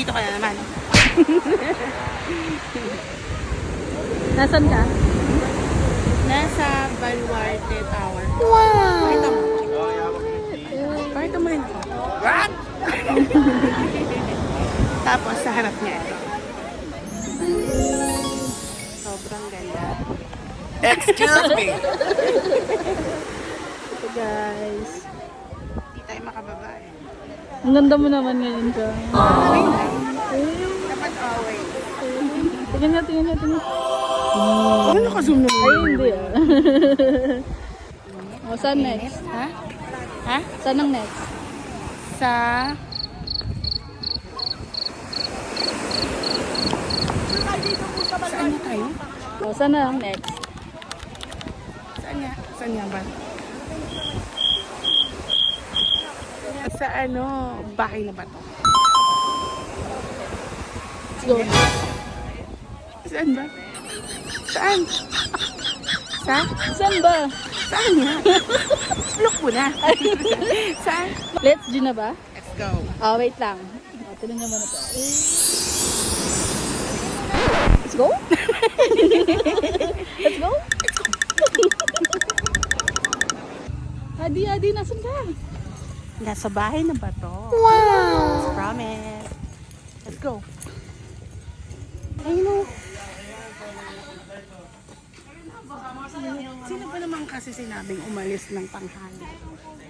Nandito ka na naman. Nasaan ka? Nasa Baluarte Tower. Wow! Pakita mo. Pakita mo rin ako. What? Tapos sa harap niya ito. Sobrang ganda. Excuse me. Ito guys. Hindi tayo makababa eh. Ang ganda mo naman ngayon ka. Okay lang. Dapat away. Tingnan nga, tingnan nga, tingnan. Ano naka-zoom naman? Ay, hindi ah. O, saan next? Ha? Ha? Saan ang next? Sa... Saan na tayo? O, saan na ang next? Saan nga? Saan nga ba? Sa ano, bahay na ba to? Let's go. Saan ba? Saan? Sa? Saan ba? Saan nga? Look mo na. Saan? Let's do na ba? Let's go. Oh, wait lang. O, tingnan naman ito. Let's go? Let's go? Adi, Adi, nasan ka? Nasa bahay na ba to? Wow! Promise. Let's go. Ayun o. Sino ba naman kasi sinabing umalis ng tanghali?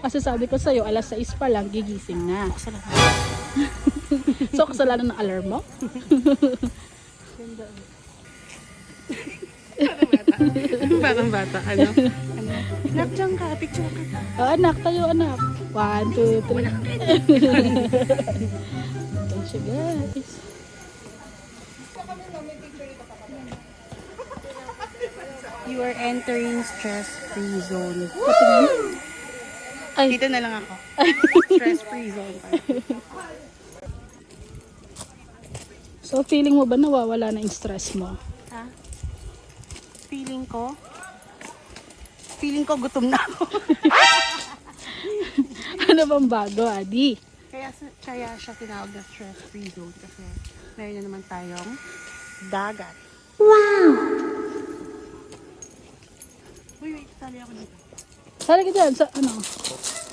Kasi sabi ko sa'yo, alas 6 pa lang, gigising na. Kasalanan. So, kasalanan ng alarm mo? Parang bata. Ano? Nak, dyan ka. Picture ka. Oh, anak, tayo anak. 1, 2, 3. Ito siya guys. You are entering stress-free zone. Ay, Dito na lang ako. Stress-free zone pa. so feeling mo ba nawawala na yung stress mo? Ha? Feeling ko gutom na ako. Ano bang bago, Adi? Kaya siya tinawag na stress-free zone kasi meron na naman tayong dagat. Uy, wait, sali ako dito. Sali ka dyan sa ano?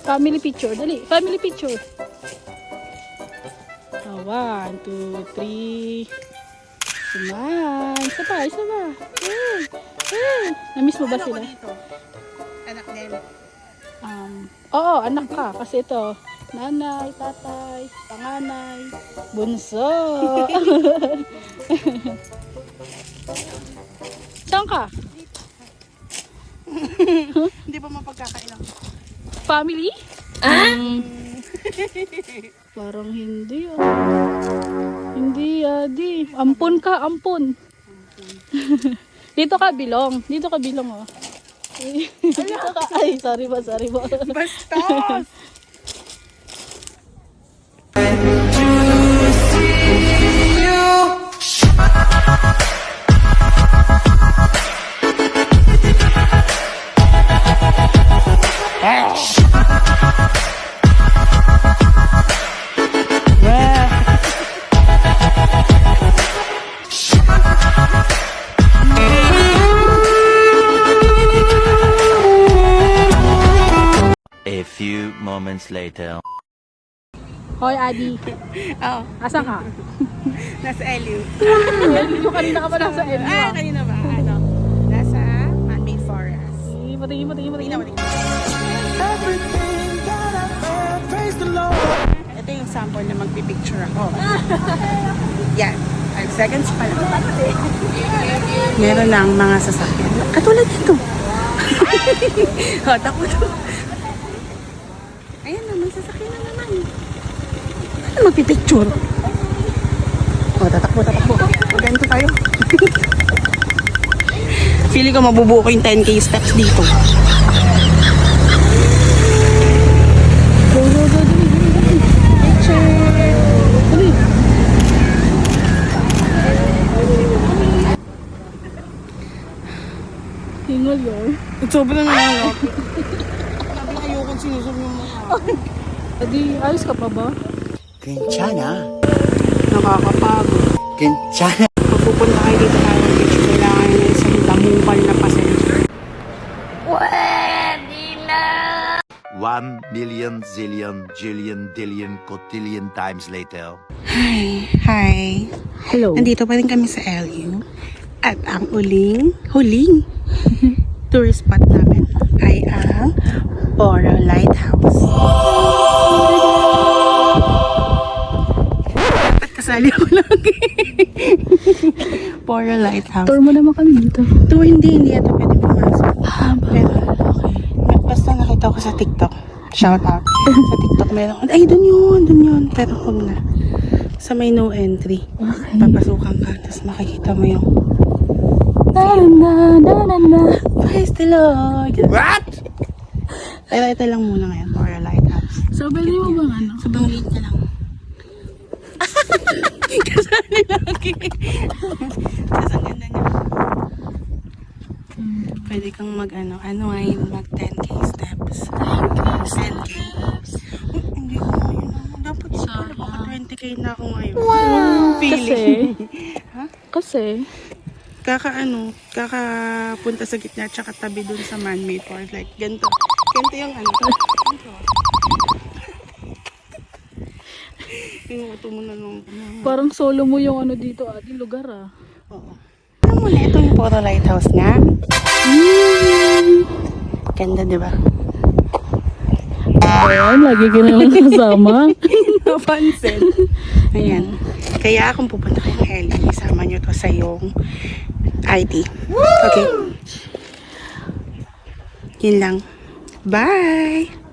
Family picture. Dali, family picture. Oh, 1, 2, 3. Smile. Isa pa, isa pa. Hey, hey. Na-miss mo ba Ano sila? ko dito? Anak din. Oo, anak ka. Kasi ito, nanay, tatay, panganay, bunso. Saan ka? Hindi ba mapagkakailang? Family? Parang hindi ah. Hindi Adi. Ampun ka, ampun. Dito ka bilong. Dito ka bilong oh. Dito ka. Ay, sorry ba, sorry ba. Bastos! A few moments later. Hoy Adi, Oh, asan ka? nasa LU. Yung kanina ka pa nasa LU ah. Kanina ba? Ano? Nasa man-made forest. Patingin, patingin, patingin. Ito yung sample na magpipicture ako. Yan. 5 seconds pa lang. Meron lang mga sasakyan. Katulad dito. Takot. Ayan na, may sasakyan na naman. Ano magpipicture? Tatakbo. Ganito tayo. Feeling ko mabubuo ko yung 10k steps dito. Go, go, go, go. Picture. Dali. Hingal yun. Sobrang nangalapit. Sabi na ayokong sinusog yung mukha. Adi, ayos ka pa ba? 괜찮아. Nakakapagod. Kincha. Pag pupunta kayo dito sa beach, kailangan nyo ng isang damukal na pasensya. 1 million zillion jillion dillion cotillion times later. Hi. Hello. Nandito pa rin kami sa LU. At ang huling tourist spot namin ay ang Boro Lighthouse. Dapat kasali ako lagi. Boro Lighthouse. Tour mo naman kami dito. Ito hindi ito pwede pumasok. Pero, Okay. basta nakita ko sa TikTok. Shout out. Sa TikTok meron. Ay, dun yun. Pero huwag na. Sa may no entry. Okay. Papasukan ka, tapos makikita mo yung Na. praise the Lord. What? Pero ito lang muna ngayon, Boro Lighthouse. So, pwede mo bang ano? Sobrang liit niya lang. Kasali lagi. Tapos ang ganda niya. Pwede kang mag mag 10k steps. 10k. Hindi ko ngayon. Dapat pala baka 20k na ako ngayon. Wow! Feeling. Kasi, kakapunta sa gitna tsaka tabi dun sa man-made forest. Like, ganito. Ganito yung ganito. Pinuto mo na nung parang solo mo yung ano dito, lugar ah. oo. Alam mo na, ito yung Boro Lighthouse nga. Ganda, di ba? Ayan, lagi ka naman kasama. Napansin. Ayan. Kaya kung pupunta kayong Ellie, isama nyo to sa yung ID. Okay. Yun lang. Bye!